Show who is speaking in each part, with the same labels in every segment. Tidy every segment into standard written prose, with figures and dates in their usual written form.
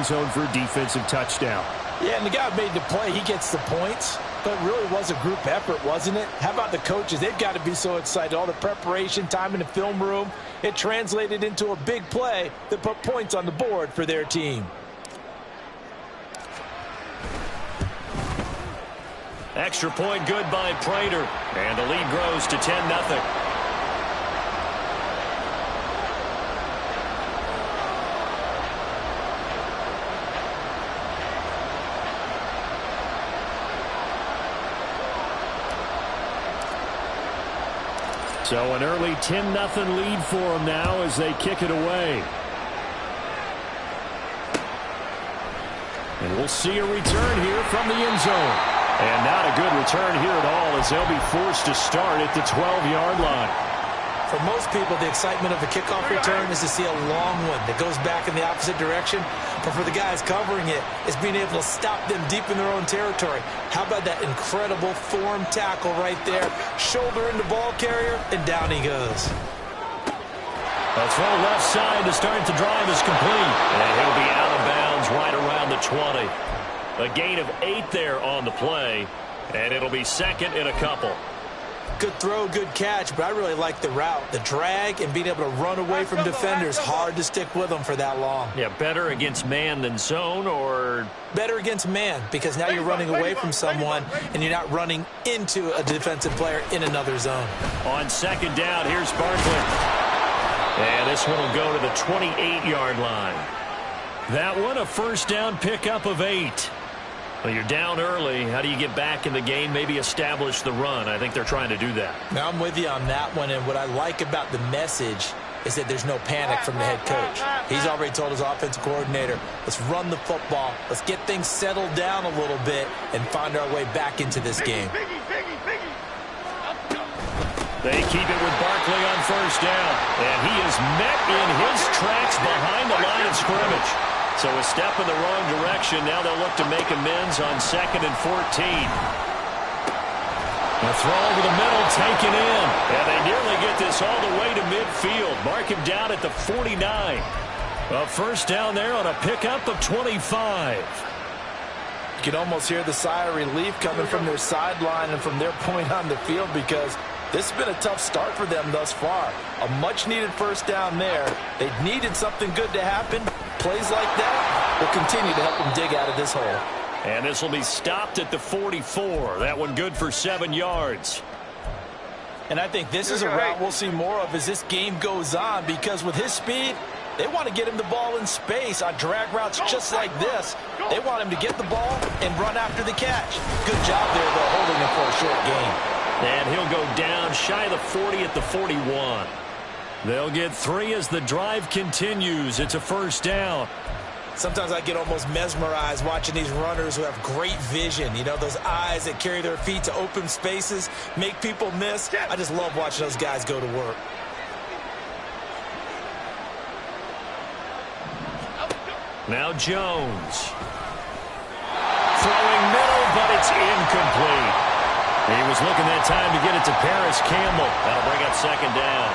Speaker 1: end zone for a defensive touchdown.
Speaker 2: Yeah, and the guy who made the play, he gets the points. But it really was a group effort, wasn't it? How about the coaches? They've got to be so excited. All the preparation, time in the film room, it translated into a big play that put points on the board for their team.
Speaker 3: Extra point good by Prater. And the lead grows to 10-0.
Speaker 1: So an early 10-0 lead for them now as they kick it away. And we'll see a return here from the end zone. And not a good return here at all as they'll be forced to start at the 12-yard line.
Speaker 2: For most people, the excitement of a kickoff return is to see a long one that goes back in the opposite direction. But for the guys covering it, it's being able to stop them deep in their own territory. How about that incredible form tackle right there? Shoulder into ball carrier, and down he goes.
Speaker 3: A throw left side to start the drive is complete. And he'll be out of bounds right around the 20. A gain of 8 there on the play. And it'll be second and a couple.
Speaker 2: Good throw, good catch, but I really like the route. The drag and being able to run away from defenders. Hard to stick with them for that long.
Speaker 3: Yeah, better against man than zone, or?
Speaker 2: Better against man, because now you're running away from someone and you're not running into a defensive player in another zone.
Speaker 3: On second down, here's Barkley. And this one will go to the 28-yard line.
Speaker 1: That one a first down pickup of 8.
Speaker 3: Well, you're down early. How do you get back in the game, maybe establish the run? I think they're trying to do that.
Speaker 2: Now, I'm with you on that one, and what I like about the message is that there's no panic from the head coach. He's already told his offensive coordinator, let's run the football, let's get things settled down a little bit, and find our way back into this game.
Speaker 3: They keep it with Barkley on first down, and he is met in his tracks behind the line of scrimmage. So a step in the wrong direction. Now they'll look to make amends on 2nd and 14.
Speaker 1: A throw over the middle, taken in.
Speaker 3: And they nearly get this all the way to midfield. Mark him down at the 49.
Speaker 1: A first down there on a pickup of 25.
Speaker 2: You can almost hear the sigh of relief coming from their sideline and from their point on the field, because this has been a tough start for them thus far. A much-needed first down there. They needed something good to happen. Plays like that will continue to help them dig out of this hole.
Speaker 3: And this will be stopped at the 44. That one good for 7 yards.
Speaker 2: And I think this is a route we'll see more of as this game goes on, because with his speed, they want to get him the ball in space on drag routes just like this. They want him to get the ball and run after the catch. Good job there, though, holding him for a short gain.
Speaker 3: And he'll go down shy of the 40 at the 41.
Speaker 1: They'll get 3 as the drive continues. It's a first down.
Speaker 2: Sometimes I get almost mesmerized watching these runners who have great vision. You know, those eyes that carry their feet to open spaces, make people miss. I just love watching those guys go to work.
Speaker 3: Now Jones. Throwing middle, but it's incomplete. He was looking that time to get it to Paris Campbell. That'll bring up second down.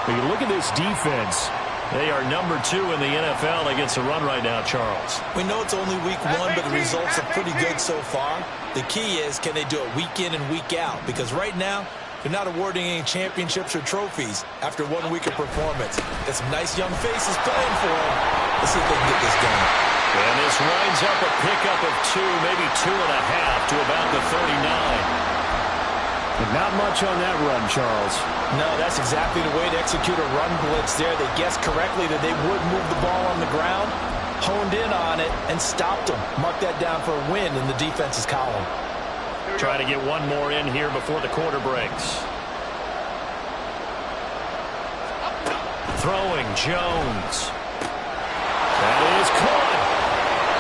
Speaker 1: When you look at this defense,
Speaker 3: they are number 2 in the NFL against the run right now, Charles.
Speaker 2: We know it's only week 1, but the results are pretty good so far. The key is, can they do it week in and week out? Because right now, they're not awarding any championships or trophies after 1 week of performance. Got some nice young faces playing for them. Let's see if they can get this going.
Speaker 3: And this winds up a pickup of 2, maybe 2.5 to about the 39.
Speaker 1: Not much on that run, Charles.
Speaker 2: No, that's exactly the way to execute a run blitz there. They guessed correctly that they would move the ball on the ground, honed in on it, and stopped them. Mark that down for a win in the defense's column.
Speaker 3: Try to get one more in here before the quarter breaks. Throwing Jones. That is caught.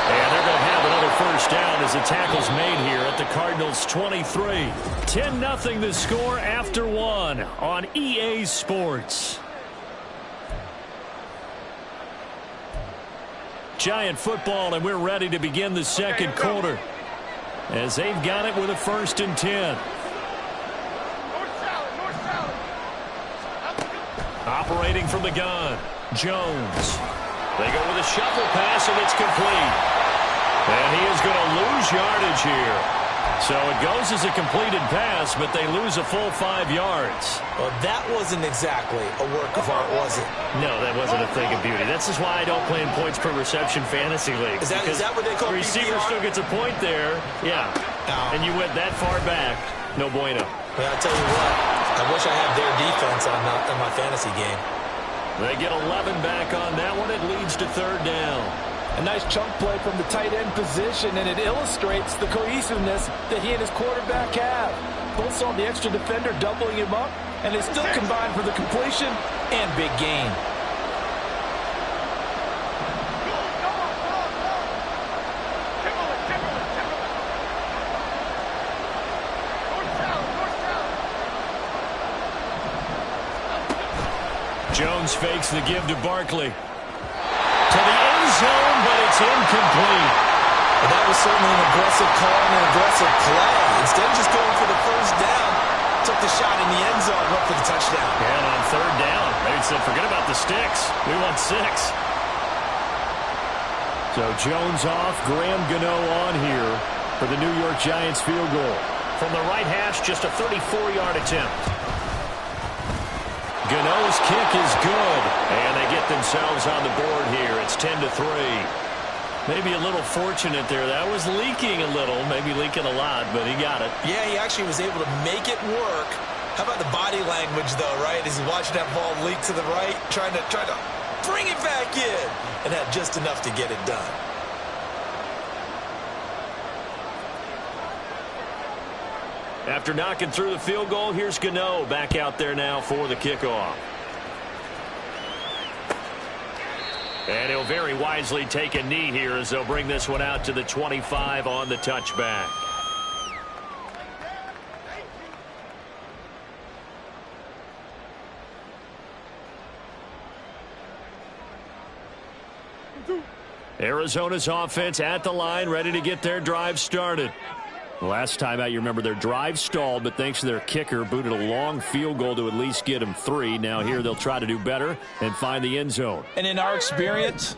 Speaker 3: And they're going to have another first down as the tackle's made here at the Cardinals' 23.
Speaker 1: 10-0 the score after 1 on EA Sports. Giant football, and we're ready to begin the second quarter as they've got it with a 1st and 10. Operating from the gun, Jones.
Speaker 3: They go with a shuffle pass, and it's complete. lose yardage here. So it goes as a completed pass, but they lose a full 5 yards.
Speaker 2: Well, that wasn't exactly a work of art, was it?
Speaker 3: No, that wasn't a thing of beauty. This is why I don't play in points per reception fantasy league.
Speaker 2: Is that what they call
Speaker 3: the receiver
Speaker 2: PPR?
Speaker 3: still gets a point there. Yeah.
Speaker 2: No.
Speaker 3: And you went that far back. No bueno.
Speaker 2: Well, I'll tell you what. I wish I had their defense on my fantasy game.
Speaker 3: They get 11 back on that one. It leads to 3rd down.
Speaker 4: A nice chunk play from the tight end position, and it illustrates the cohesiveness that he and his quarterback have. Both saw the extra defender doubling him up, and they still combined for the completion and big gain.
Speaker 3: Jones fakes the give to Barkley. To the end zone, but it's incomplete.
Speaker 2: Well, that was certainly an aggressive call and an aggressive play. Instead of just going for the first down, took the shot in the end zone, went for the touchdown.
Speaker 3: And on 3rd down, they said, forget about the sticks. We want 6. So Jones off, Graham Gano on here for the New York Giants field goal. From the right hash, just a 34-yard attempt. Gano's kick is good, and they get themselves on the board here. It's 10-3. Maybe a little fortunate there. That was leaking a little, maybe leaking a lot, but he got it.
Speaker 2: Yeah, he actually was able to make it work. How about the body language, though, right? As he's watching that ball leak to the right, trying to bring it back in, and had just enough to get it done.
Speaker 3: After knocking through the field goal, here's Gano back out there now for the kickoff. And he'll very wisely take a knee here as they'll bring this one out to the 25 on the touchback. Arizona's offense at the line, ready to get their drive started. Last time out, you remember their drive stalled, but thanks to their kicker, booted a long field goal to at least get them 3. Now here they'll try to do better and find the end zone.
Speaker 4: And in our experience,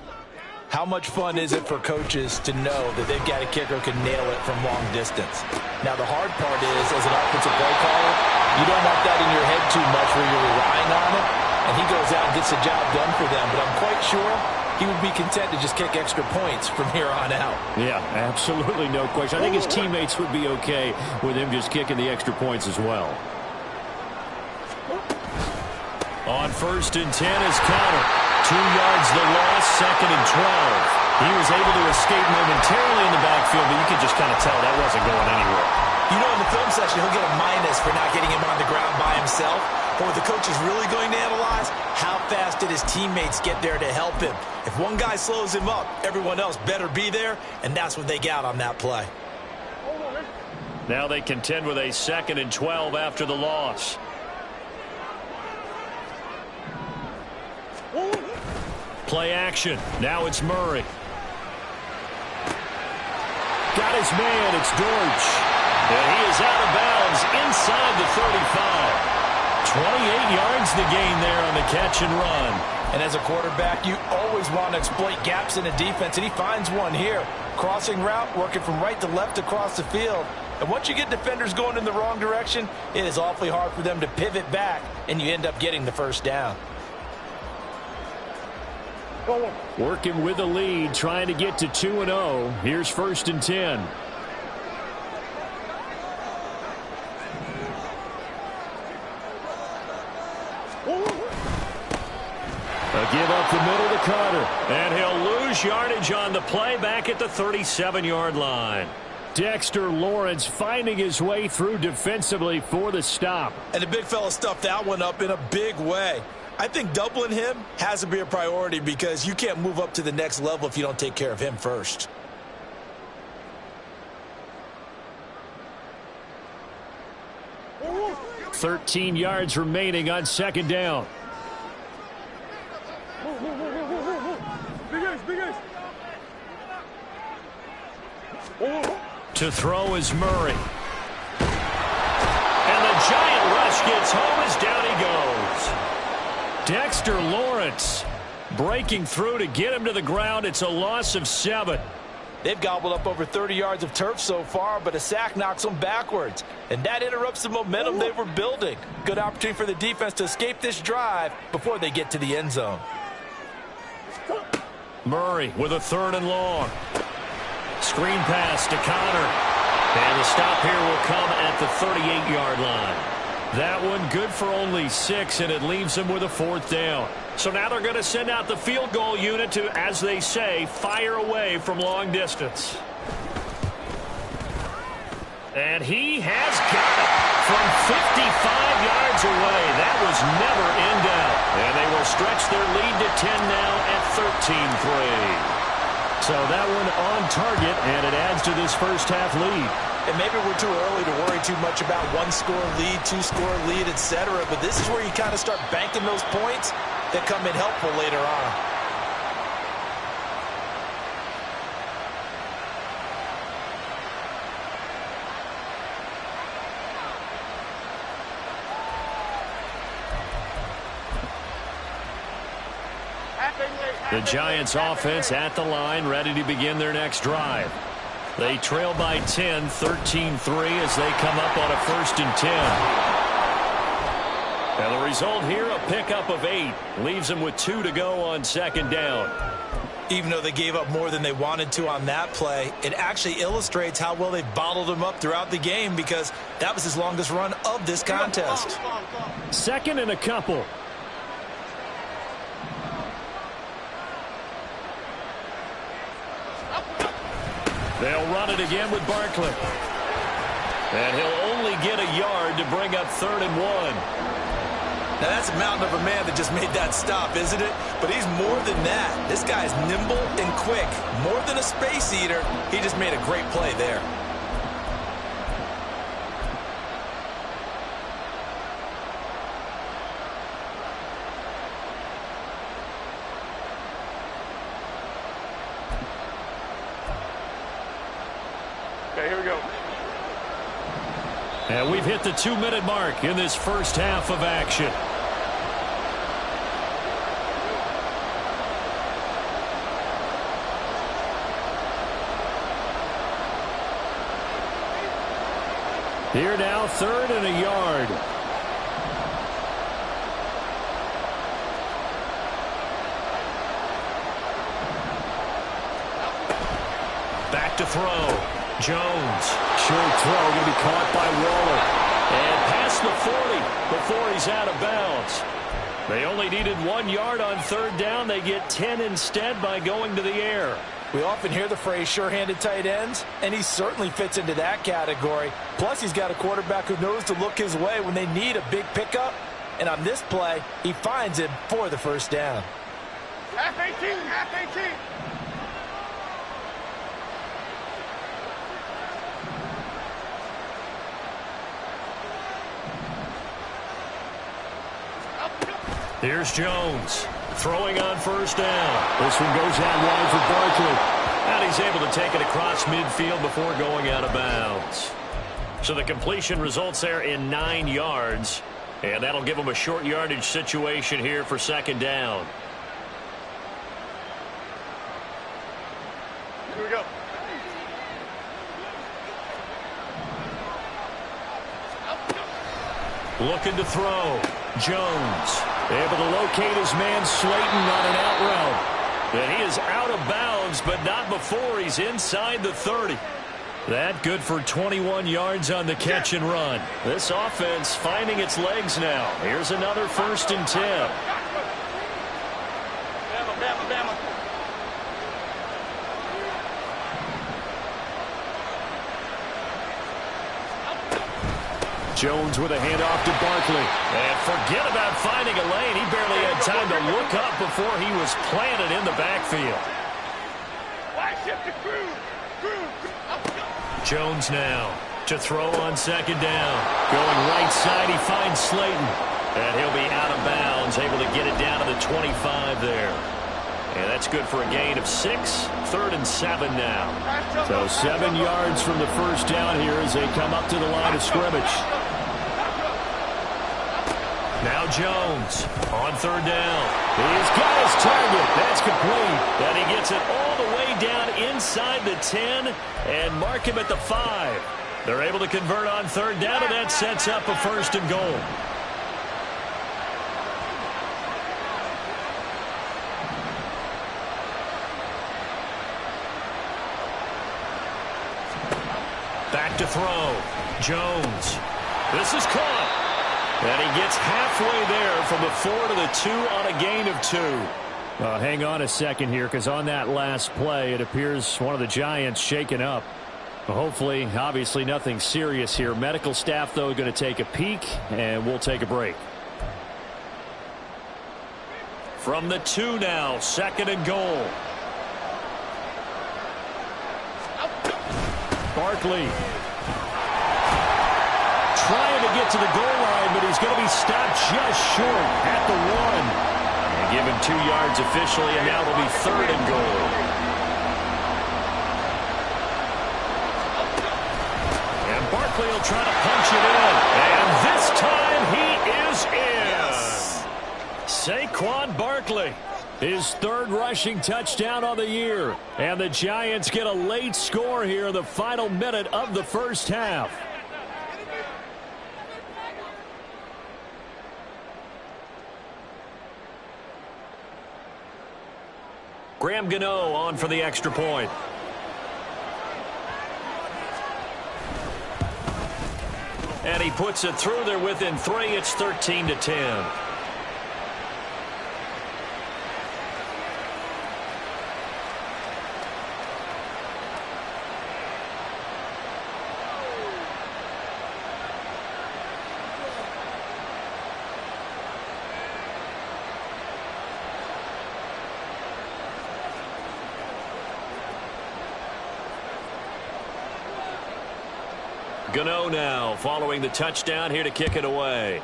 Speaker 4: how much fun is it for coaches to know that they've got a kicker who can nail it from long distance? Now, the hard part is, as an offensive play caller, you don't want that in your head too much where you're relying on it, and he goes out and gets the job done for them. But I'm quite sure he would be content to just kick extra points from here on out.
Speaker 3: Yeah, absolutely no question. I think his teammates would be okay with him just kicking the extra points as well. On 1st and 10 is Connor. 2 yards the loss, 2nd and 12. He was able to escape momentarily in the backfield, but you could just kind of tell that wasn't going anywhere.
Speaker 2: You know, in the film session, he'll get a minus for not getting him on the ground by himself. But what the coach is really going to analyze, how fast did his teammates get there to help him? If one guy slows him up, everyone else better be there, and that's what they got on that play.
Speaker 3: Now they contend with a 2nd and 12 after the loss. Play action. Now it's Murray. Got his man. It's Dortch. And he is out of bounds inside the 35. 28 yards the gain there on the catch and run.
Speaker 4: And as a quarterback, you always want to exploit gaps in a defense, and he finds one here. Crossing route, working from right to left across the field. And once you get defenders going in the wrong direction, it is awfully hard for them to pivot back, and you end up getting the first down.
Speaker 3: Working with the lead, trying to get to 2-0. Here's 1st and 10. A give up the middle to Carter. And he'll lose yardage on the play back at the 37-yard line. Dexter Lawrence finding his way through defensively for the stop.
Speaker 2: And the big fella stuffed that one up in a big way. I think doubling him has to be a priority because you can't move up to the next level if you don't take care of him first.
Speaker 3: – 13 yards remaining on 2nd down. To throw is Murray. And the giant rush gets home as down he goes. Dexter Lawrence breaking through to get him to the ground. It's a loss of 7.
Speaker 4: They've gobbled up over 30 yards of turf so far, but a sack knocks them backwards. And that interrupts the momentum they were building. Good opportunity for the defense to escape this drive before they get to the end zone.
Speaker 3: Murray with a 3rd and long. Screen pass to Connor. And the stop here will come at the 38-yard line. That one good for only 6, and it leaves them with a 4th down. So now they're going to send out the field goal unit to, as they say, fire away from long distance. And he has got it from 55 yards away. That was never in doubt. And they will stretch their lead to 10 now at 13-3. So that one on target, and it adds to this first-half lead.
Speaker 4: And maybe we're too early to worry too much about 1-score lead, 2-score lead, etc. But this is where you kind of start banking those points that come in helpful later on.
Speaker 3: The Giants offense at the line, ready to begin their next drive. They trail by 10, 13-3 as they come up on a 1st and 10. And the result here, a pickup of 8. Leaves them with 2 to go on 2nd down.
Speaker 2: Even though they gave up more than they wanted to on that play, it actually illustrates how well they bottled them up throughout the game, because that was his longest run of this contest.
Speaker 3: 2nd and a couple. They'll run it again with Barkley. And he'll only get a yard to bring up 3rd and 1.
Speaker 2: Now that's a mountain of a man that just made that stop, isn't it? But he's more than that. This guy's nimble and quick. More than a space eater, he just made a great play there.
Speaker 5: Okay, here we go.
Speaker 3: And we've hit the 2-minute mark in this first half of action. Here now, 3rd and a yard. Back to throw. Jones, short throw, going to be caught by Waller. And past the 40 before he's out of bounds. They only needed 1 yard on 3rd down. They get 10 instead by going to the air.
Speaker 4: We often hear the phrase sure-handed tight ends, and he certainly fits into that category. Plus, he's got a quarterback who knows to look his way when they need a big pickup. And on this play, he finds him for the 1st down.
Speaker 5: Half 18, half 18.
Speaker 3: Here's Jones throwing on 1st down. This one goes out wide for Barkley. And he's able to take it across midfield before going out of bounds. So the completion results there in 9 yards. And that'll give them a short yardage situation here for 2nd down.
Speaker 5: Here we go.
Speaker 3: Looking to throw. Jones able to locate his man Slayton on an out route. And he is out of bounds, but not before he's inside the 30. That good for 21 yards on the catch and run. This offense finding its legs now. Here's another 1st and 10.
Speaker 5: Bama, Bama, Bama.
Speaker 3: Jones with a handoff to Barkley. And forget about finding a lane. He barely had time to look up before he was planted in the backfield. Jones now to throw on 2nd down. Going right side, he finds Slayton. And he'll be out of bounds, able to get it down to the 25 there. And that's good for a gain of 6. 3rd and 7 now. So 7 yards from the 1st down here as they come up to the line of scrimmage. Now Jones on 3rd down. He's got his target. That's complete. And he gets it all the way down inside the 10 and mark him at the 5. They're able to convert on third down, and that sets up a 1st and goal. Back to throw. Jones. This is caught. And he gets halfway there from the 4 to the 2 on a gain of 2.
Speaker 1: Hang on a second here, because on that last play, it appears one of the Giants shaken up. Hopefully, obviously nothing serious here. Medical staff, though, going to take a peek, and we'll take a break.
Speaker 3: From the 2 now, 2nd and goal.
Speaker 1: Barkley trying to get to the goal line, but he's going to be stopped just short at the 1.
Speaker 3: And give him 2 yards officially, and now it'll be 3rd and goal. And Barkley will try to punch it in. And this time he is in. Yes.
Speaker 1: Saquon Barkley, his 3rd rushing touchdown on the year. And the Giants get a late score here in the final minute of the first half.
Speaker 3: Graham Gano on for the extra point. And he puts it through there within 3. It's 13-10. Gano now following the touchdown here to kick it away.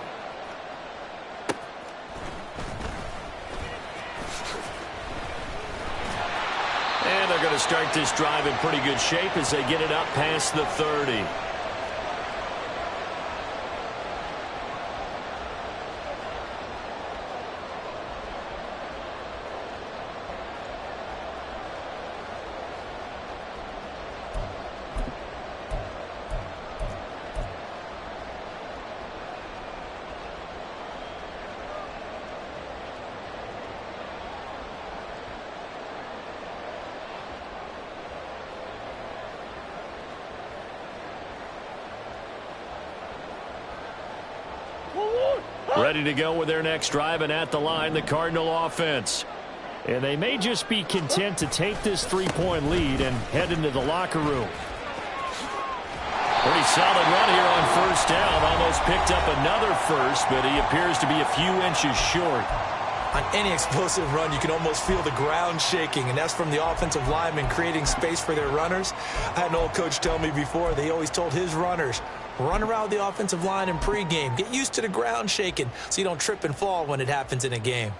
Speaker 3: And they're going to start this drive in pretty good shape as they get it up past the 30. Ready to go with their next drive, and at the line, the Cardinal offense.
Speaker 1: And they may just be content to take this 3-point lead and head into the locker room.
Speaker 3: Pretty solid run here on first down. Almost picked up another first, but he appears to be a few inches short.
Speaker 2: On any explosive run, you can almost feel the ground shaking, and that's from the offensive linemen creating space for their runners. I had an old coach tell me before, they always told his runners, run around the offensive line in pregame. Get used to the ground shaking so you don't trip and fall when it happens in a game.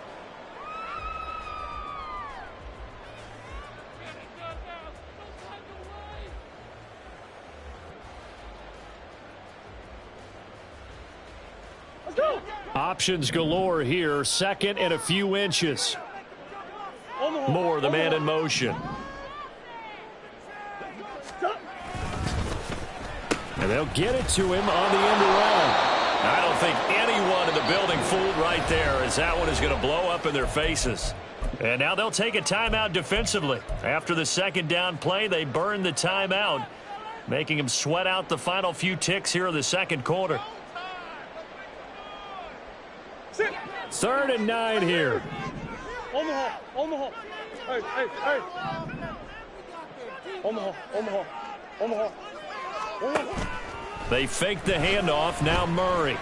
Speaker 1: Options galore here. 2nd and a few inches.
Speaker 3: Moore, the man in motion.
Speaker 1: And they'll get it to him on the end around.
Speaker 3: I don't think anyone in the building fooled right there, as that one is going to blow up in their faces.
Speaker 1: And now they'll take a timeout defensively. After the 2nd down play, they burn the timeout, making them sweat out the final few ticks here in the 2nd quarter. 3rd and 9 here.
Speaker 5: Omaha. Hey. Omaha.
Speaker 1: They fake the handoff. Now Murray.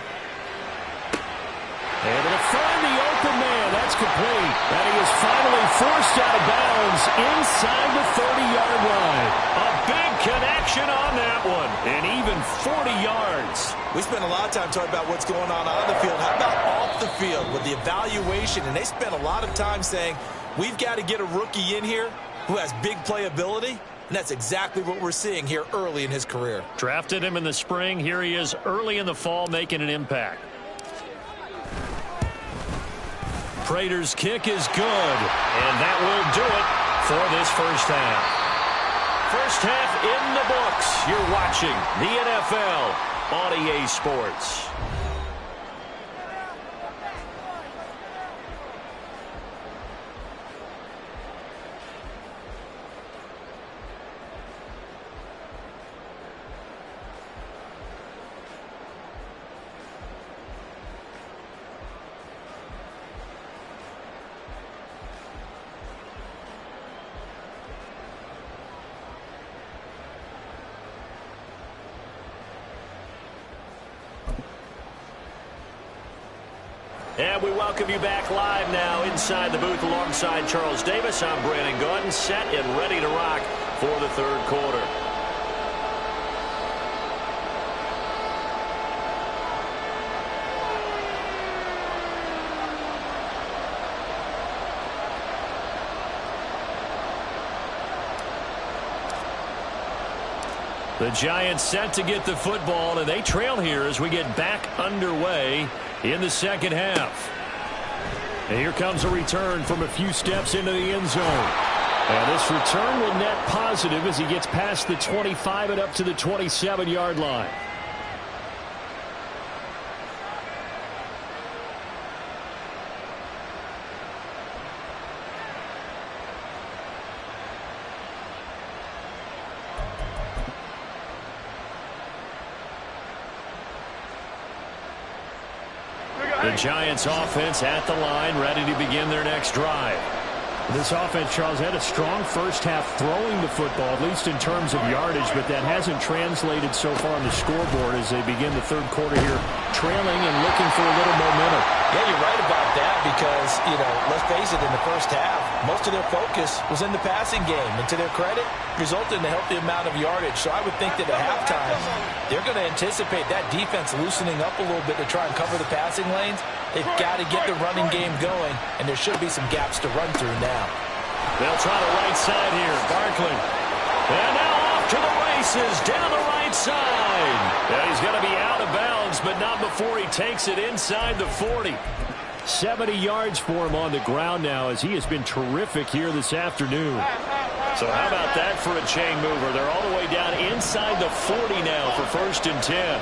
Speaker 1: And they'll find the open man. That's complete. And he is finally forced out of bounds inside the 30-yard line.
Speaker 3: A big connection on that one. And even 40 yards.
Speaker 2: We spent a lot of time talking about what's going on the field. How about off the field with the evaluation? And they spent a lot of time saying, we've got to get a rookie in here who has big playability. And that's exactly what we're seeing here early in his career.
Speaker 1: Drafted him in the spring. Here he is early in the fall making an impact. Prater's kick is good. And that will do it
Speaker 3: for this first half. First half in the books. You're watching the NFL on EA Sports. And we welcome you back live now inside the booth alongside Charles Davis. I'm Brandon Gaudin, set and ready to rock for the third quarter. The Giants set to get the football, and they trail here as we get back underway in the second half. And here comes a return from a few steps into the end zone. And this return will net positive as he gets past the 25 and up to the 27-yard line. The Giants offense at the line, ready to begin their next drive.
Speaker 1: This offense, Charles, had a strong first half throwing the football, at least in terms of yardage, but that hasn't translated so far on the scoreboard as they begin the third quarter here, trailing and looking for a little momentum.
Speaker 2: Yeah, you're right about that because, let's face it, in the first half, most of their focus was in the passing game. And to their credit, resulted in a healthy amount of yardage. So I would think that at halftime, they're going to anticipate that defense loosening up a little bit to try and cover the passing lanes. They've got to get the running game going, and there should be some gaps to run through now.
Speaker 3: They'll try the right side here. Barkley. And now off to the races down the right side. And he's going to be out of bounds, but not before he takes it inside the 40.
Speaker 1: 70 yards for him on the ground now as he has been terrific here this afternoon.
Speaker 3: So how about that for a chain mover? They're all the way down inside the 40 now for 1st and 10.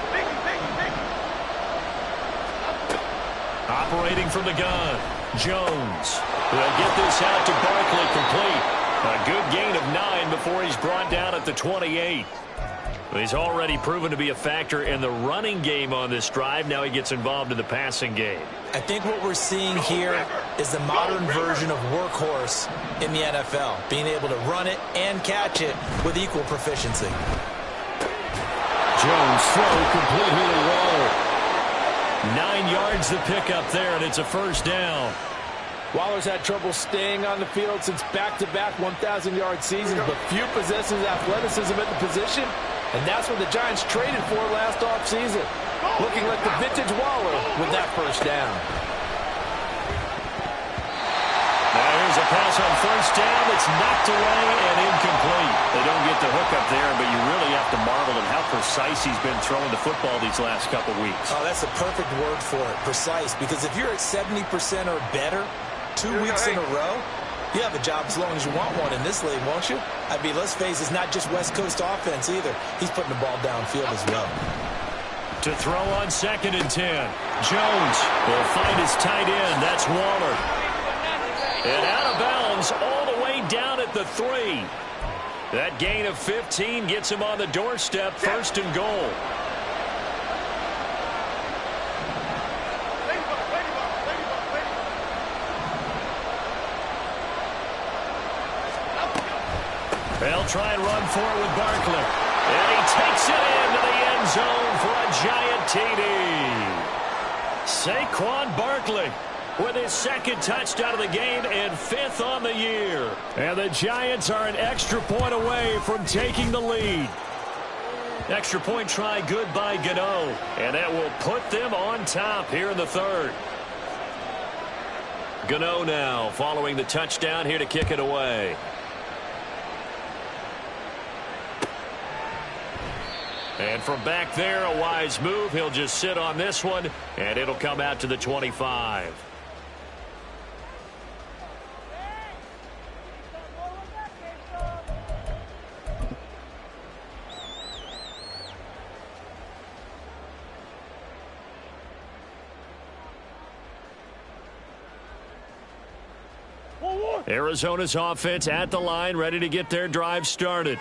Speaker 3: Operating from the gun, Jones. They'll get this out to Barkley complete. A good gain of 9 before he's brought down at the 28. He's already proven to be a factor in the running game on this drive. Now he gets involved in the passing game.
Speaker 2: I think what we're seeing here is the modern version of workhorse in the NFL, being able to run it and catch it with equal proficiency.
Speaker 1: Jones throw completely to Waller.
Speaker 3: 9 yards the pickup there, and it's a first down.
Speaker 4: Waller's had trouble staying on the field since back-to-back 1,000-yard seasons, but few possesses athleticism at the position, and that's what the Giants traded for last offseason. Looking like the vintage Waller with that first down.
Speaker 3: Now here's a pass on first down that's knocked away and incomplete. They don't get the hook up there, but you really have to marvel at how precise he's been throwing the football these last couple weeks.
Speaker 2: Oh, that's a perfect word for it, precise, because if you're at 70% or better 2 weeks in a row, you have a job as long as you want one in this league, won't you? I mean, let's face it, it's not just West Coast offense either. He's putting the ball downfield as well.
Speaker 3: To throw on 2nd and 10. Jones will find his tight end. That's Waller. And out of bounds all the way down at the 3. That gain of 15 gets him on the doorstep, 1st and goal. They'll try and run for it with Barkley. And he takes it into the end zone for a giant TD. Saquon Barkley with his 2nd touchdown of the game and 5th on the year.
Speaker 1: And the Giants are an extra point away from taking the lead.
Speaker 3: Extra point try good by Gano. And that will put them on top here in the 3rd. Gano now following the touchdown here to kick it away. And from back there, a wise move. He'll just sit on this one, and it'll come out to the 25.
Speaker 1: Arizona's offense at the line, ready to get their drive started.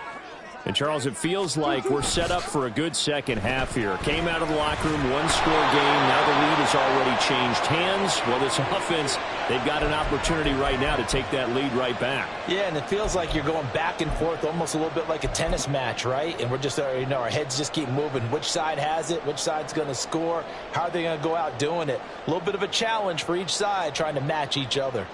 Speaker 1: And, Charles, it feels like we're set up for a good second half here. Came out of the locker room, one-score game. Now the lead has already changed hands. Well, this offense, they've got an opportunity right now to take that lead right back.
Speaker 2: Yeah, and it feels like you're going back and forth, almost a little bit like a tennis match, right? And we're just, our heads just keep moving. Which side has it? Which side's going to score? How are they going to go out doing it? A little bit of a challenge for each side, trying to match each other.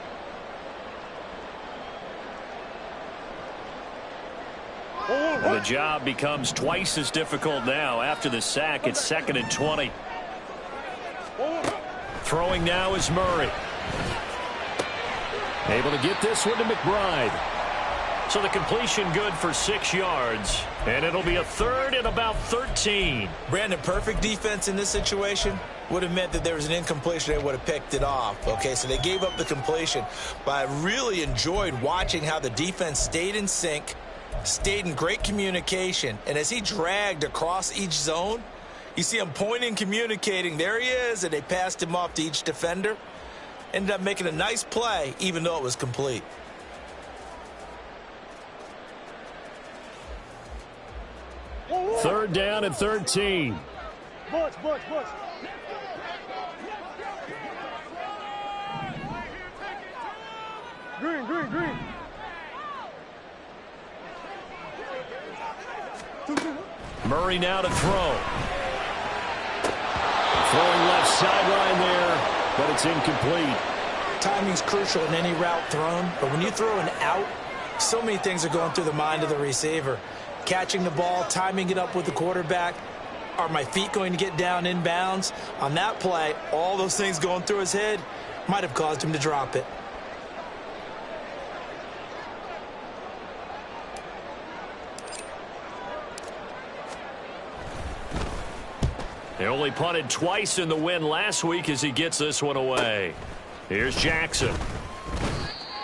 Speaker 1: And the job becomes twice as difficult now. After the sack, it's 2nd and 20. Throwing now is Murray. Able to get this one to McBride. So the completion good for 6 yards. And it'll be a 3rd and about 13.
Speaker 2: Brandon, perfect defense in this situation would have meant that there was an incompletion. They would have picked it off. Okay, so they gave up the completion. But I really enjoyed watching how the defense stayed in sync, stayed in great communication, and as he dragged across each zone, you see him pointing, communicating. There he is, and they passed him off to each defender. Ended up making a nice play, even though it was complete.
Speaker 1: Third down and 13.
Speaker 5: Butch. Green.
Speaker 1: Murray now to throw. Throwing left sideline there, but it's incomplete.
Speaker 2: Timing's crucial in any route thrown, but when you throw an out, so many things are going through the mind of the receiver. Catching the ball, timing it up with the quarterback. Are my feet going to get down in bounds? On that play, all those things going through his head might have caused him to drop it.
Speaker 1: They only punted twice in the win last week as he gets this one away. Here's Jackson.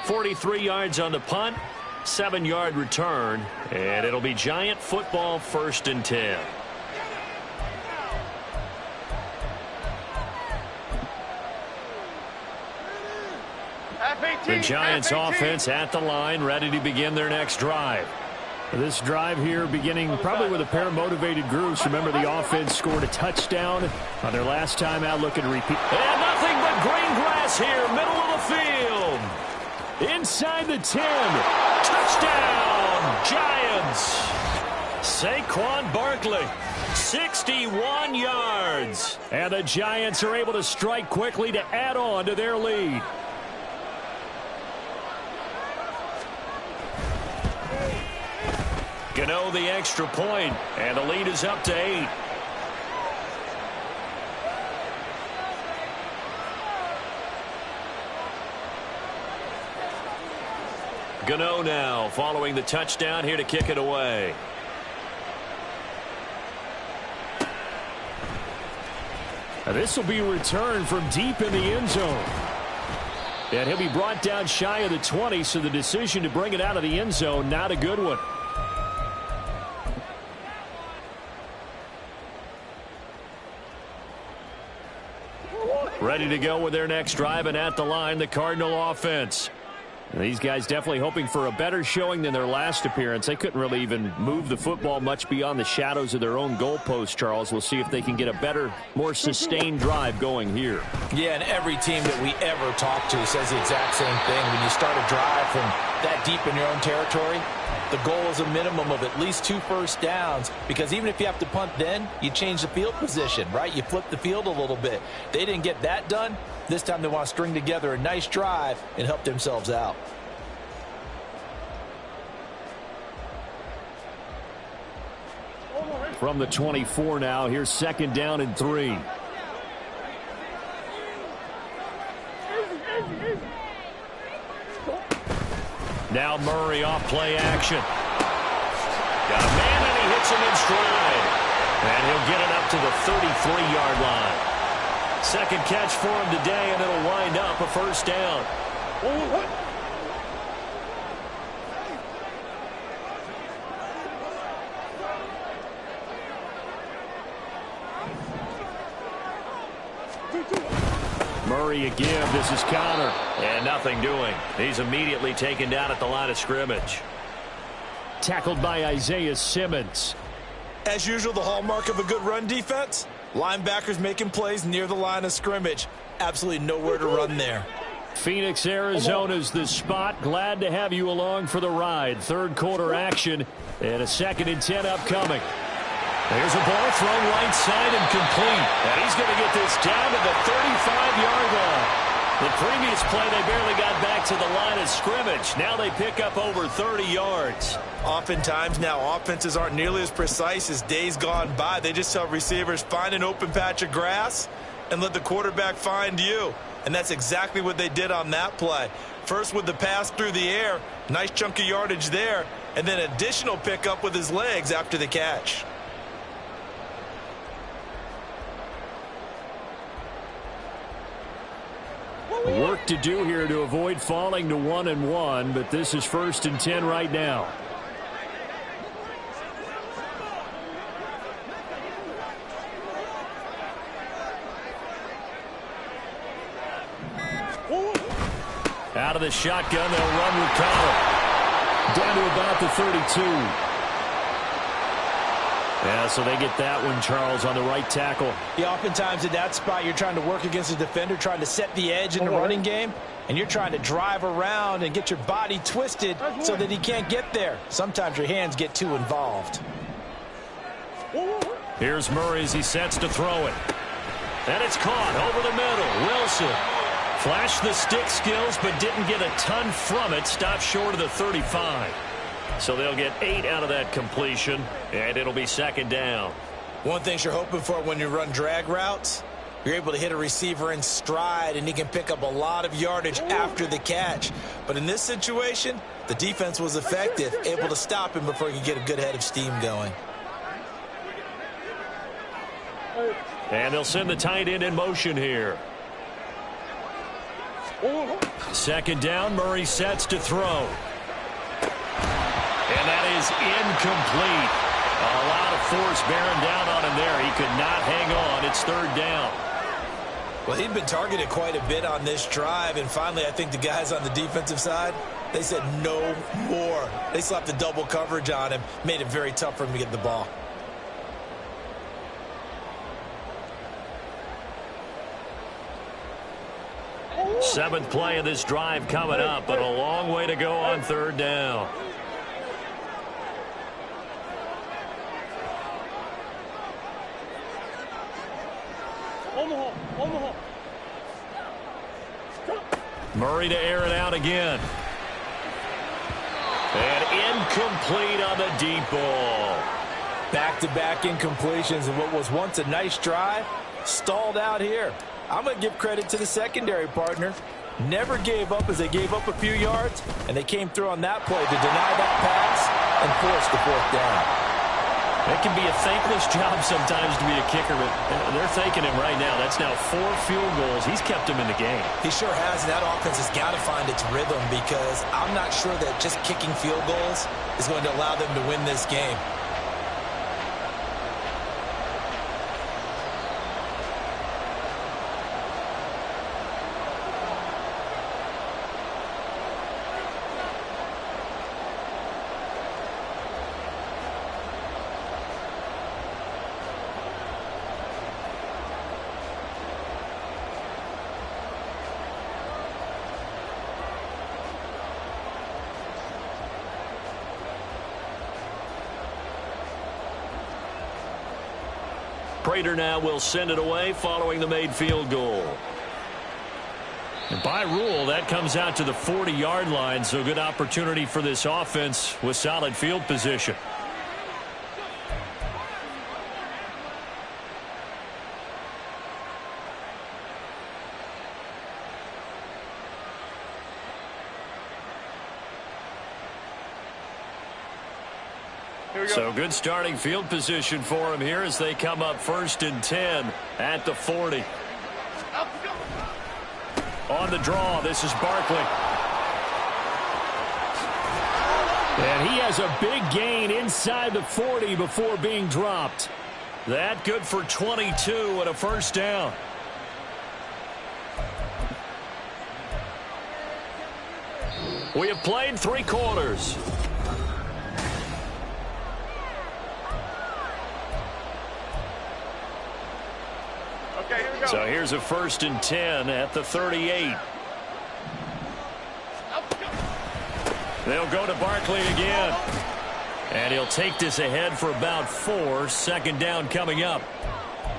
Speaker 1: 43 yards on the punt, 7-yard return, and it'll be Giant football 1st and 10. The Giants offense at the line, ready to begin their next drive. This drive here beginning probably with a pair of motivated groups. Remember, the offense scored a touchdown on their last time out, looking to repeat. And nothing but green grass here, middle of the field. Inside the 10. Touchdown, Giants. Saquon Barkley, 61 yards. And the Giants are able to strike quickly to add on to their lead. Gano the extra point, and the lead is up to 8. Gano now following the touchdown here to kick it away. This will be returned from deep in the end zone. And he'll be brought down shy of the 20, so the decision to bring it out of the end zone, not a good one. Ready to go with their next drive, and at the line, the Cardinal offense. And these guys definitely hoping for a better showing than their last appearance. They couldn't really even move the football much beyond the shadows of their own goalpost, Charles. We'll see if they can get a better, more sustained drive going here.
Speaker 2: Yeah, and every team that we ever talk to says the exact same thing. When you start a drive from that deep in your own territory, the goal is a minimum of at least 2 first downs, because even if you have to punt then, you change the field position, right? You flip the field a little bit. They didn't get that done. This time they want to string together a nice drive and help themselves out.
Speaker 1: From the 24 now, here's 2nd down and 3. Now Murray off play action. Got a man, and he hits him in stride. And he'll get it up to the 33-yard line. Second catch for him today, and it'll wind up a first down. Murray a give. This is Connor.
Speaker 3: And nothing doing. He's immediately taken down at the line of scrimmage.
Speaker 1: Tackled by Isaiah Simmons.
Speaker 2: As usual, the hallmark of a good run defense, linebackers making plays near the line of scrimmage. Absolutely nowhere to run there.
Speaker 1: Phoenix, Arizona's the spot. Glad to have you along for the ride. Third quarter action and a 2nd and 10 upcoming. There's a ball thrown right side and complete. And he's going to get this down to the 35-yard line. The previous play, they barely got back to the line of scrimmage. Now they pick up over 30 yards.
Speaker 2: Oftentimes now, offenses aren't nearly as precise as days gone by. They just tell receivers, find an open patch of grass and let the quarterback find you. And that's exactly what they did on that play. First with the pass through the air, nice chunk of yardage there, and then additional pickup with his legs after the catch.
Speaker 1: Work to do here to avoid falling to 1-1, but this is 1st and 10 right now. Out of the shotgun, they'll run with Connor. Down to about the 32. Yeah, so they get that one, Charles, on the right tackle.
Speaker 2: Yeah, oftentimes at that spot, you're trying to work against a defender, trying to set the edge in the running game, and you're trying to drive around and get your body twisted so that he can't get there. Sometimes your hands get too involved.
Speaker 1: Here's Murray as he sets to throw it. And it's caught over the middle. Wilson flashed the stick skills, but didn't get a ton from it. Stopped short of the 35. So they'll get 8 out of that completion, and it'll be 2nd down.
Speaker 2: One thing you're hoping for when you run drag routes, you're able to hit a receiver in stride, and he can pick up a lot of yardage after the catch. But in this situation, the defense was effective, able to stop him before he could get a good head of steam going.
Speaker 1: And they'll send the tight end in motion here. 2nd down, Murray sets to throw. And that is incomplete. A lot of force bearing down on him there. He could not hang on. It's 3rd down.
Speaker 2: Well, he'd been targeted quite a bit on this drive, and finally I think the guys on the defensive side, they said no more. They slapped the double coverage on him, made it very tough for him to get the ball.
Speaker 1: Seventh play of this drive coming up, but a long way to go on 3rd down. Murray to air it out again. And incomplete on the deep ball.
Speaker 2: Back-to-back incompletions, and what was once a nice drive stalled out here. I'm going to give credit to the secondary partner. Never gave up as they gave up a few yards, and they came through on that play to deny that pass and force the 4th down.
Speaker 1: It can be a thankless job sometimes to be a kicker, but they're thanking him right now. That's now 4 field goals. He's kept him in the game.
Speaker 2: He sure has, and that offense has got to find its rhythm, because I'm not sure that just kicking field goals is going to allow them to win this game.
Speaker 1: Prater now will send it away following the made field goal. And by rule, that comes out to the 40-yard line, so good opportunity for this offense with solid field position. So good starting field position for him here as they come up 1st and 10 at the 40. On the draw, this is Barkley. And he has a big gain inside the 40 before being dropped. That good for 22 and a 1st down.
Speaker 3: We have played 3 quarters.
Speaker 5: Okay, here we go.
Speaker 3: So here's a 1st and 10 at the 38. They'll go to Barkley again. And he'll take this ahead for about 4. 2nd down coming up.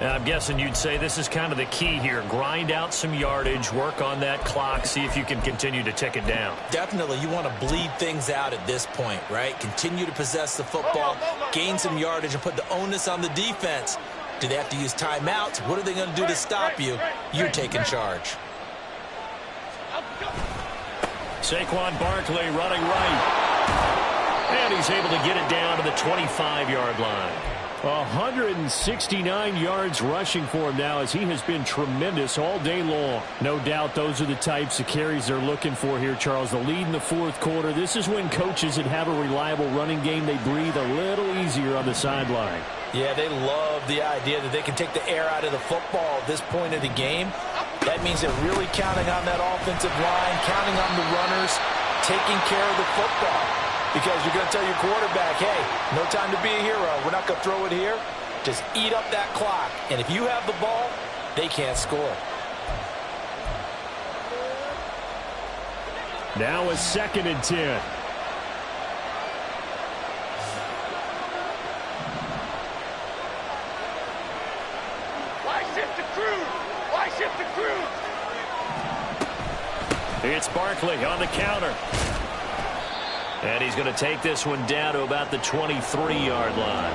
Speaker 3: And I'm guessing you'd say this is kind of the key here. Grind out some yardage, work on that clock, see if you can continue to tick it down.
Speaker 2: Definitely, you want to bleed things out at this point, right? Continue to possess the football, gain some yardage, and put the onus on the defense. Do they have to use timeouts? What are they going to do to stop you? You're taking charge.
Speaker 3: Saquon Barkley running right. And he's able to get it down to the 25-yard line.
Speaker 1: 169 yards rushing for him now, as he has been tremendous all day long. No doubt those are the types of carries they're looking for here, Charles. The lead in the 4th quarter. This is when coaches that have a reliable running game, they breathe a little easier on the sideline.
Speaker 2: Yeah, they love the idea that they can take the air out of the football at this point of the game. That means they're really counting on that offensive line, counting on the runners, taking care of the football. Because you're going to tell your quarterback, hey, no time to be a hero. We're not going to throw it here. Just eat up that clock. And if you have the ball, they can't score.
Speaker 1: Now a 2nd and 10.
Speaker 5: Why shift the crew? Why shift the crew?
Speaker 3: It's Barkley on the counter. And he's going to take this one down to about the 23-yard line.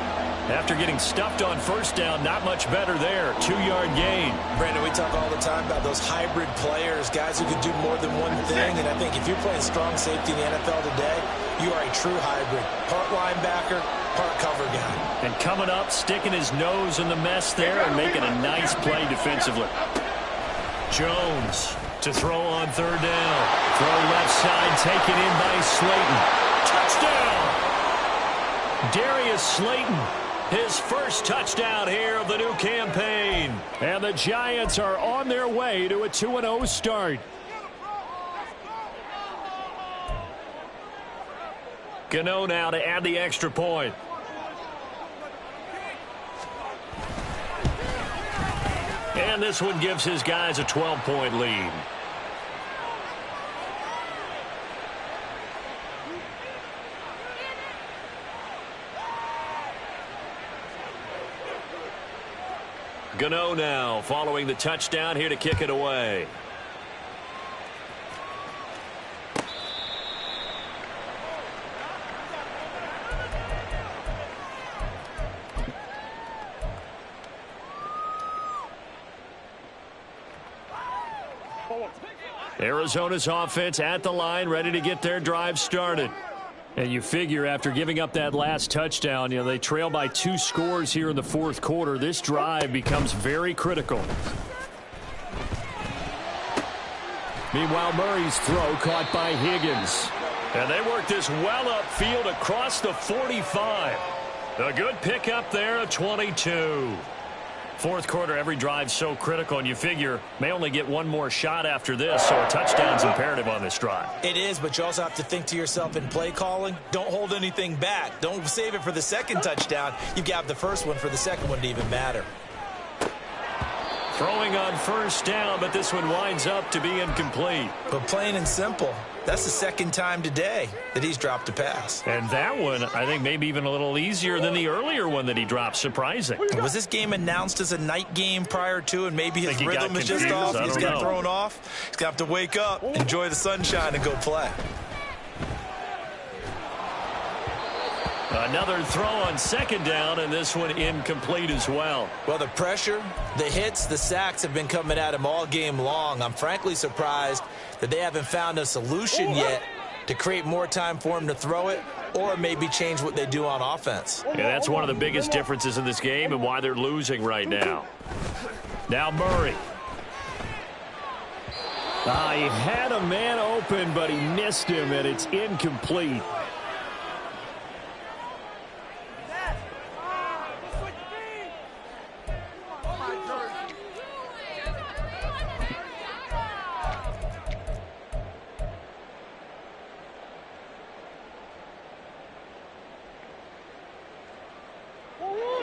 Speaker 3: After getting stuffed on 1st down, not much better there. 2-yard gain.
Speaker 2: Brandon, we talk all the time about those hybrid players, guys who can do more than one thing. And I think if you're playing strong safety in the NFL today, you are a true hybrid. Part linebacker, part cover guy.
Speaker 3: And coming up, sticking his nose in the mess there and making a nice play defensively. Jones to throw on 3rd down. Throw left side, taken in by Slayton. Touchdown! Darius Slayton, his 1st touchdown here of the new campaign.
Speaker 1: And the Giants are on their way to a 2-0 start.
Speaker 3: Gano now to add the extra point. And this one gives his guys a 12-point lead. Gano now following the touchdown here to kick it away. Arizona's offense at the line, ready to get their drive started. And you figure after giving up that last touchdown, they trail by 2 scores here in the 4th quarter. This drive becomes very critical.
Speaker 1: Meanwhile, Murray's throw caught by Higgins.
Speaker 3: And they work this well upfield across the 45. A good pickup there of 22. 4th quarter, every drive so critical, and you figure may only get one more shot after this, so a touchdown's imperative on this drive.
Speaker 2: It is, but you also have to think to yourself in play calling, don't hold anything back. Don't save it for the 2nd touchdown. You've got the 1st one for the 2nd one to even matter.
Speaker 3: Throwing on 1st down, but this one winds up to be incomplete.
Speaker 2: But plain and simple, that's the 2nd time today that he's dropped a pass.
Speaker 3: And that one, I think, maybe even a little easier than the earlier one that he dropped. Surprising.
Speaker 2: Was this game announced as a night game prior to, and maybe his rhythm is just
Speaker 3: confused.
Speaker 2: off? He's got
Speaker 3: know.
Speaker 2: thrown off. He's going to have to wake up, enjoy the sunshine, and go play.
Speaker 3: Another throw on 2nd down, and this one incomplete as well.
Speaker 2: Well, the pressure, the hits, the sacks have been coming at him all game long. I'm frankly surprised that they haven't found a solution yet to create more time for him to throw it or maybe change what they do on offense.
Speaker 3: Yeah, that's one of the biggest differences in this game and why they're losing right now. Now Murray.
Speaker 1: He had a man open, but he missed him, and it's incomplete.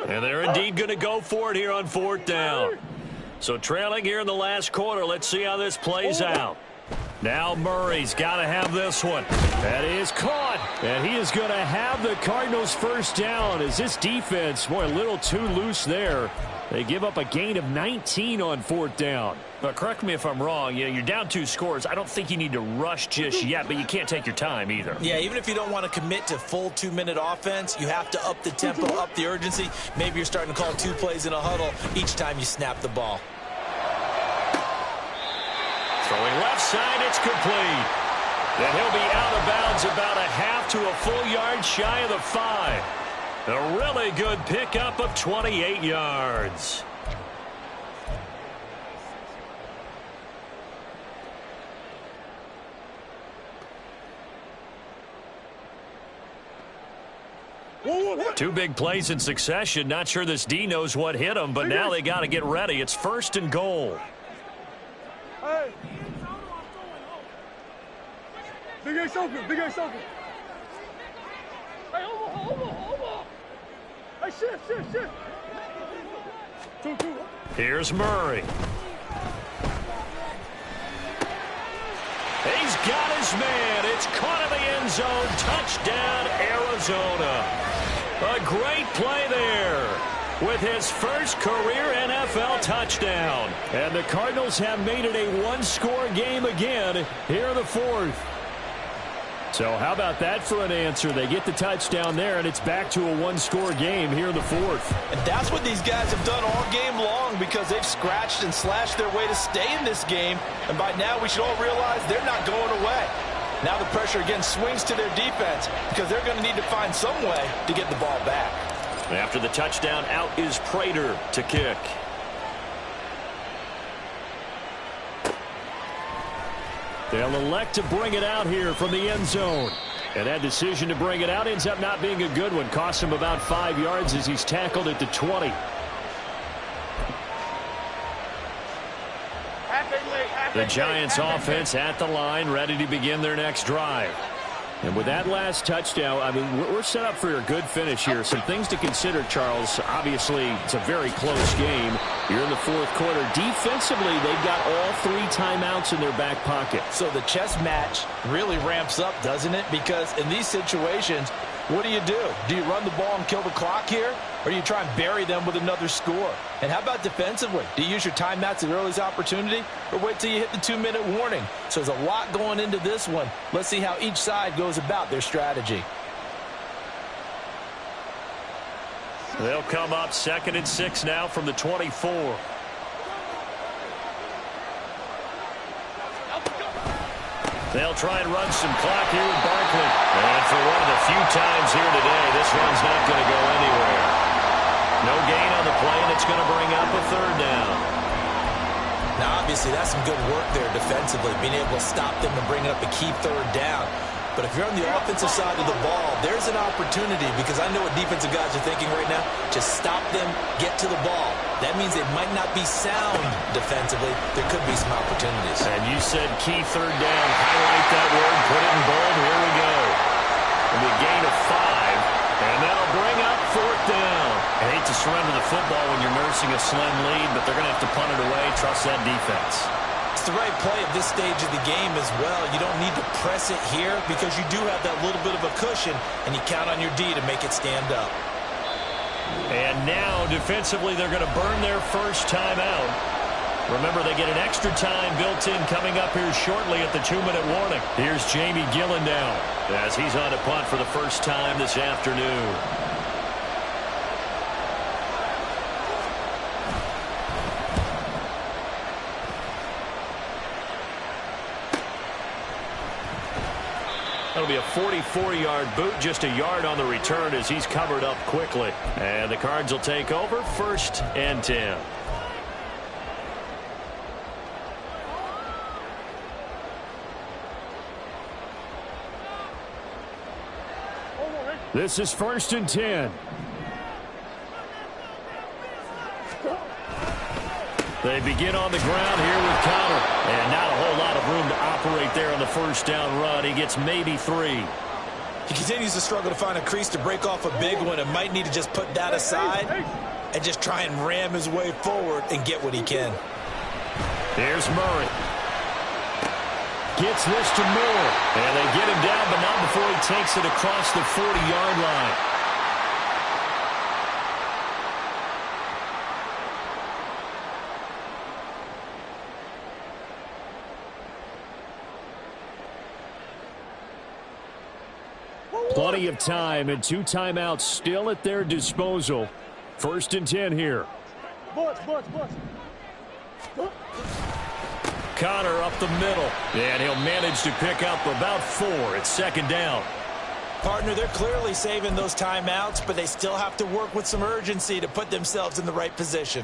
Speaker 3: And they're indeed going to go for it here on 4th down. So trailing here in the last quarter. Let's see how this plays out. Now Murray's got to have this one. That is caught. And he is going to have the Cardinals' first down as this defense, boy, a little too loose there. They give up a gain of 19 on 4th down. But correct me if I'm wrong. You know, you're down 2 scores. I don't think you need to rush just yet, but you can't take your time either.
Speaker 2: Yeah, even if you don't want to commit to full 2-minute offense, you have to up the tempo, up the urgency. Maybe you're starting to call 2 plays in a huddle each time you snap the ball.
Speaker 3: Throwing left side, it's complete. And he'll be out of bounds about a half to a full yard shy of the 5. A really good pickup of 28 yards. Two big plays in succession. Not sure this D knows what hit him, but now they got to get ready. It's 1st and goal.
Speaker 5: Hey. Big Ace open. Big Ace open. Hey, over. Hey, shift. 2-2.
Speaker 3: Here's Murray. He's got his man. It's caught in the end zone. Touchdown, Arizona. A great play there with his first career NFL touchdown.
Speaker 1: And the Cardinals have made it a 1-score game again here in the 4th. So how about that for an answer? They get the touchdown there, and it's back to a 1-score game here in the 4th.
Speaker 4: And that's what these guys have done all game long because they've scratched and slashed their way to stay in this game. And by now, we should all realize they're not going away. Now the pressure again swings to their defense because they're going to need to find some way to get the ball back.
Speaker 3: After the touchdown, out is Prater to kick.
Speaker 1: They'll elect to bring it out here from the end zone. And that decision to bring it out ends up not being a good one. Costs him about 5 yards as he's tackled at the 20.
Speaker 3: The Giants offense at the line, ready to begin their next drive.
Speaker 1: And with that last touchdown, I mean, we're set up for a good finish here. Some things to consider, Charles. Obviously, it's a very close game. You're in the 4th quarter. Defensively, they've got all 3 timeouts in their back pocket.
Speaker 4: So the chess match really ramps up, doesn't it? Because in these situations, what do? Do you run the ball and kill the clock here? Or do you try and bury them with another score? And how about defensively? Do you use your timeouts at earliest opportunity? Or wait till you hit the 2-minute warning? So there's a lot going into this one. Let's see how each side goes about their strategy.
Speaker 3: They'll come up 2nd and 6 now from the 24. They'll try and run some clock here with Barkley. And for one of the few times here today, this one's not going to go anywhere. No gain on the play, and it's going to bring up a 3rd down.
Speaker 2: Now, obviously, that's some good work there defensively, being able to stop them and bring up a key 3rd down. But if you're on the offensive side of the ball, there's an opportunity because I know what defensive guys are thinking right now. Just stop them, get to the ball. That means it might not be sound defensively. There could be some opportunities.
Speaker 3: And you said key 3rd down. Highlight that word, put it in bold. Here we go. It'll be a gain of 5, and that'll bring up 4th down. I hate to surrender the football when you're nursing a slim lead, but they're going to have to punt it away. Trust that defense.
Speaker 2: It's the right play at this stage of the game as well. You don't need to press it here because you do have that little bit of a cushion, and you count on your D to make it stand up.
Speaker 3: And now, defensively, they're going to burn their first time out. Remember, they get an extra time built in coming up here shortly at the 2-minute warning. Here's Jamie Gillen now as he's on to punt for the first time this afternoon. That'll be a 44-yard boot, just a yard on the return as he's covered up quickly. And the Cards will take over 1st and 10.
Speaker 1: This is 1st and 10.
Speaker 3: They begin on the ground here with Connor. And not a whole lot of room to operate there on the first down run. He gets maybe 3.
Speaker 2: He continues to struggle to find a crease to break off a big one and might need to just put that aside and just try and ram his way forward and get what he can.
Speaker 1: Here's Murray. Gets this to Moore. And they get him down, but not before he takes it across the 40-yard line. Plenty of time and 2 timeouts still at their disposal. 1st and 10 here. Connor up the middle, and he'll manage to pick up about 4. It's 2nd down.
Speaker 2: Partner, they're clearly saving those timeouts, but they still have to work with some urgency to put themselves in the right position.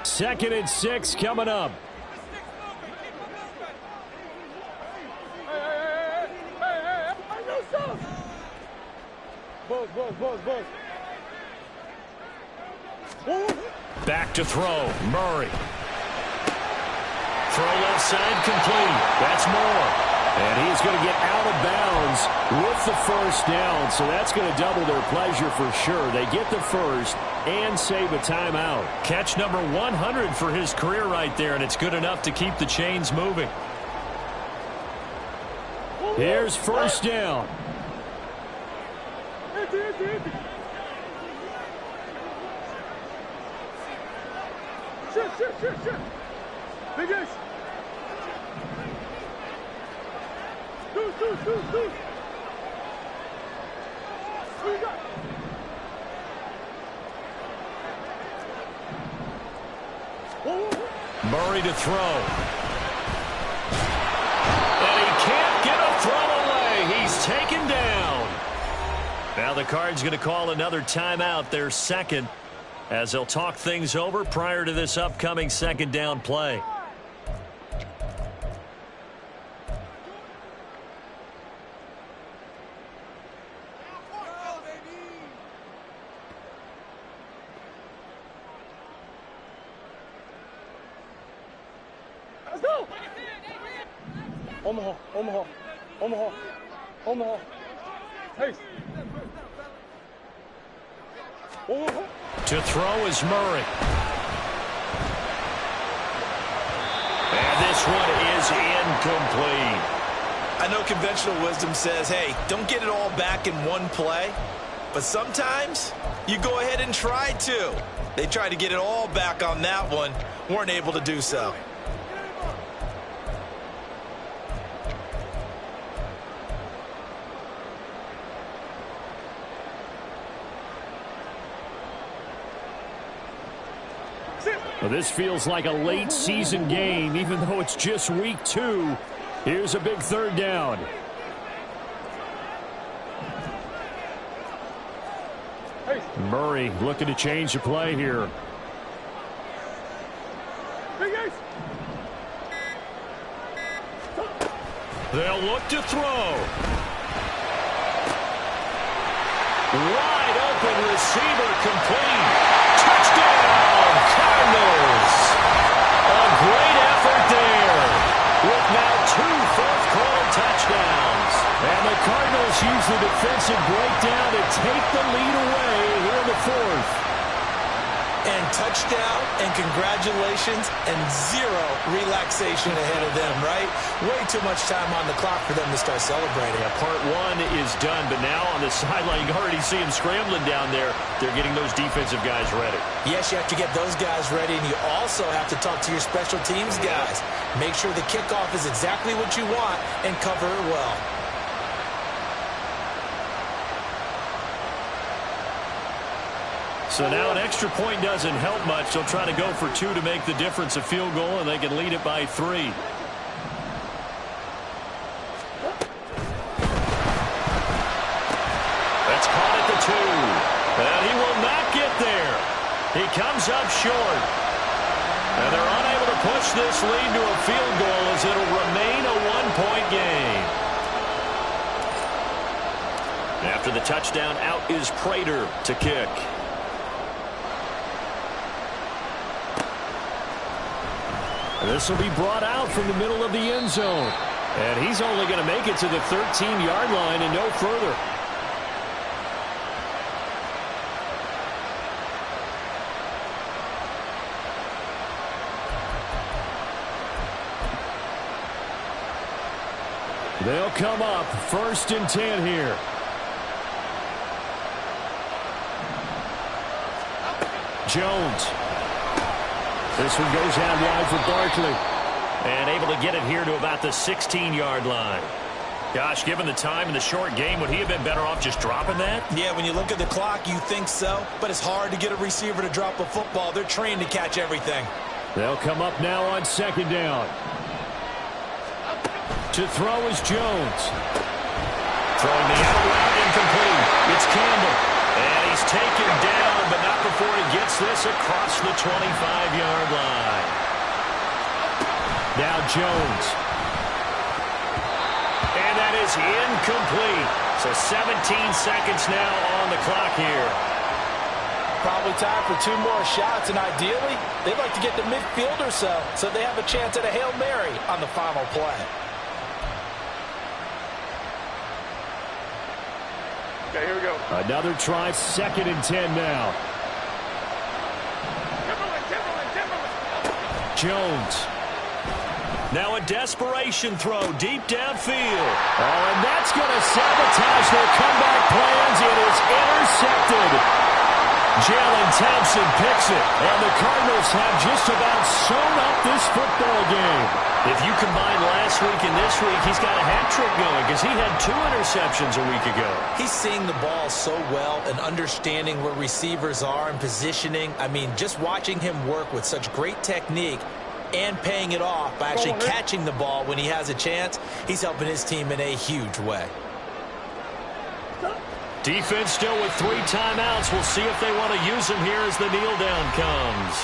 Speaker 1: Second and 6 coming up. Back to throw. Murray. Throw left side complete. That's Moore. And he's going to get out of bounds with the 1st down. So that's going to double their pleasure for sure. They get the 1st and save a timeout. Catch number 100 for his career right there, and it's good enough to keep the chains moving. Here's 1st down.
Speaker 5: Shit. Big ace. Shoot. Who you got?
Speaker 1: Murray to throw. And he can't get a throw away. He's taken down. Now the Cards going to call another timeout, their 2nd, as they'll talk things over prior to this upcoming 2nd down play.
Speaker 5: Let's go! Omaha. Hey.
Speaker 1: To throw is Murray. And this one is incomplete.
Speaker 2: I know conventional wisdom says, hey, don't get it all back in one play. But sometimes you go ahead and try to. They tried to get it all back on that one. Weren't able to do so.
Speaker 1: Well, this feels like a late season game, even though it's just week 2. Here's a big 3rd down. Murray looking to change the play here. They'll look to throw. Wide open receiver complete. Touchdown, Cardinals. A great effort there with now 2 fourth-quarter touchdowns. And the Cardinals use the defensive breakdown to take the lead away here in the 4th.
Speaker 2: And touchdown and congratulations and 0 relaxation ahead of them, right? Way too much time on the clock for them to start celebrating.
Speaker 1: Yeah, part 1 is done, but now on the sideline, you can already see them scrambling down there. They're getting those defensive guys ready.
Speaker 2: Yes, you have to get those guys ready, and you also have to talk to your special teams guys. Make sure the kickoff is exactly what you want and cover it well.
Speaker 1: So now an extra point doesn't help much. They'll try to go for 2 to make the difference a field goal, and they can lead it by 3. That's caught at the 2. And he will not get there. He comes up short. And they're unable to push this lead to a field goal as it'll remain a 1-point game. After the touchdown, out is Prater to kick. This will be brought out from the middle of the end zone. And he's only going to make it to the 13-yard line and no further. They'll come up 1st and 10 here. Jones. This one goes out wide for Barkley.
Speaker 3: And able to get it here to about the 16-yard line. Gosh, given the time in the short game, would he have been better off just dropping that?
Speaker 2: Yeah, when you look at the clock, you think so. But it's hard to get a receiver to drop a football. They're trained to catch everything.
Speaker 1: They'll come up now on 2nd down. To throw is Jones.
Speaker 3: Throwing the out route incomplete. It's Campbell. And he's taken down, but not before he gets this across the 25-yard line.
Speaker 1: Now Jones.
Speaker 3: And that is incomplete. So 17 seconds now on the clock here.
Speaker 2: Probably time for 2 more shots, and ideally, they'd like to get to midfield or so they have a chance at a Hail Mary on the final play.
Speaker 5: Okay, here we go.
Speaker 1: Another try, 2nd and 10 now. Jones.
Speaker 3: Now a desperation throw deep downfield.
Speaker 1: Oh, and that's going to sabotage their comeback plans. It is intercepted. Jalen Thompson picks it, and the Cardinals have just about sewn up this football game.
Speaker 3: If you combine last week and this week, he's got a hat trick going because he had 2 interceptions a week ago.
Speaker 2: He's seeing the ball so well and understanding where receivers are and positioning. I mean, just watching him work with such great technique and paying it off by actually catching the ball when he has a chance, he's helping his team in a huge way.
Speaker 3: Defense still with 3 timeouts. We'll see if they want to use them here as the kneel down comes.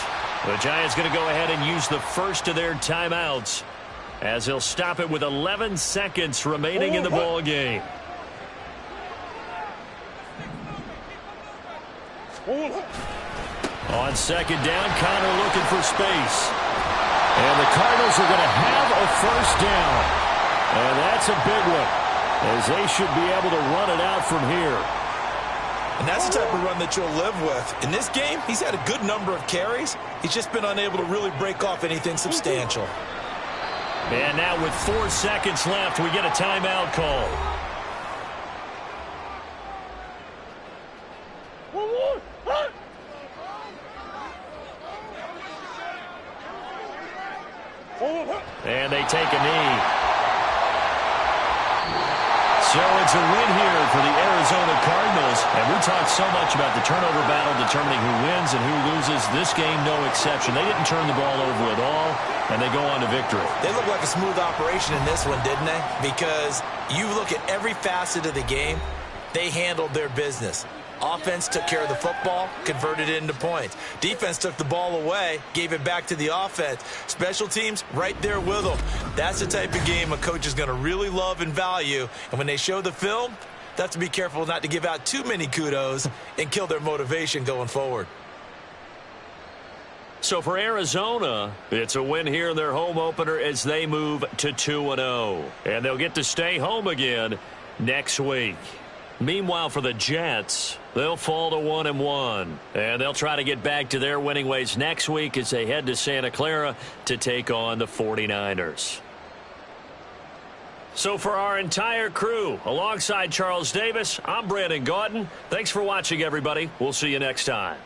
Speaker 3: The Giants going to go ahead and use the first of their timeouts as they'll stop it with 11 seconds remaining in the ball game.
Speaker 1: On 2nd down, Connor looking for space. And the Cardinals are going to have a 1st down. And that's a big one, as they should be able to run it out from here.
Speaker 2: And that's the type of run that you'll live with. In this game, he's had a good number of carries. He's just been unable to really break off anything substantial.
Speaker 3: And now with 4 seconds left, we get a timeout call. And they take a knee. So it's a win here for the Arizona Cardinals. And we talked so much about the turnover battle determining who wins and who loses. This game, no exception. They didn't turn the ball over at all, and they go on to victory.
Speaker 2: They look like a smooth operation in this one, didn't they? Because you look at every facet of the game, they handled their business. Offense took care of the football, converted it into points. Defense took the ball away, gave it back to the offense. Special teams, right there with them. That's the type of game a coach is going to really love and value. And when they show the film, they have to be careful not to give out too many kudos and kill their motivation going forward.
Speaker 3: So for Arizona, it's a win here in their home opener as they move to 2-0. And they'll get to stay home again next week. Meanwhile, for the Jets, they'll fall to 1-1. And they'll try to get back to their winning ways next week as they head to Santa Clara to take on the 49ers. So for our entire crew, alongside Charles Davis, I'm Brandon Gaudin. Thanks for watching, everybody. We'll see you next time.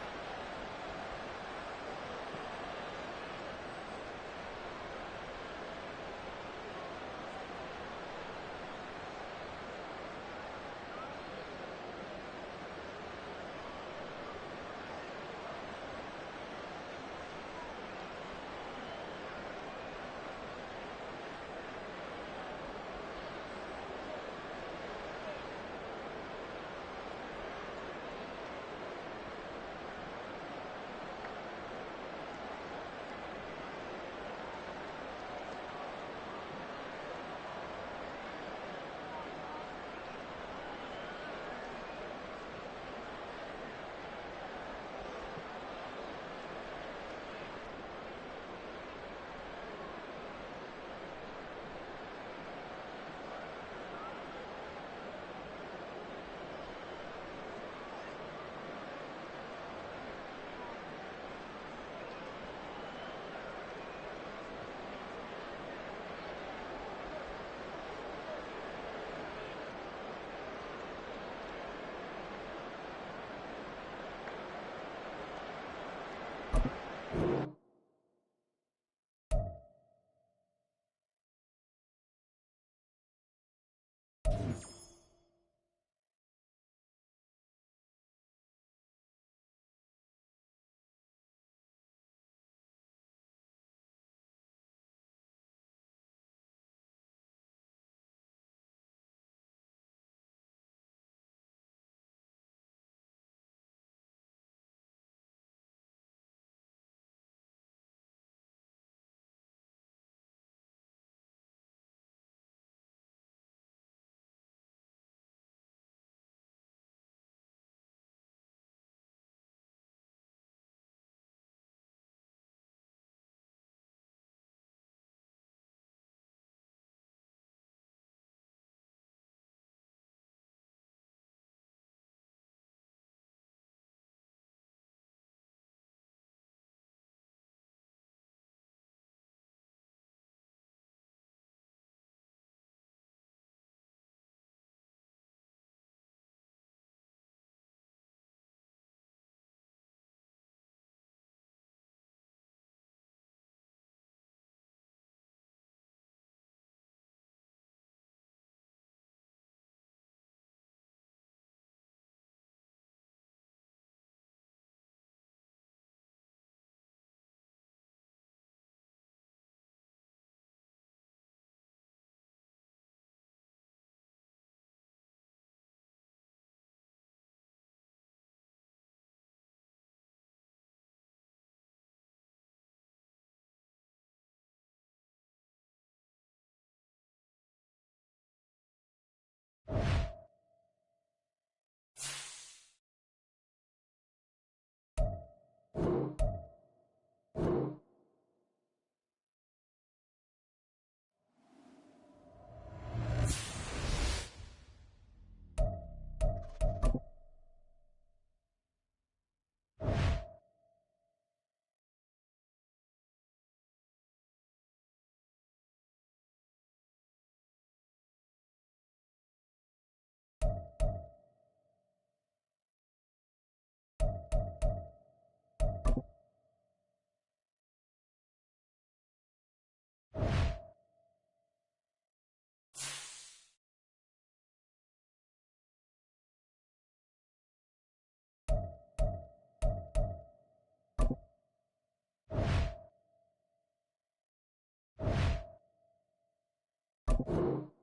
Speaker 1: it.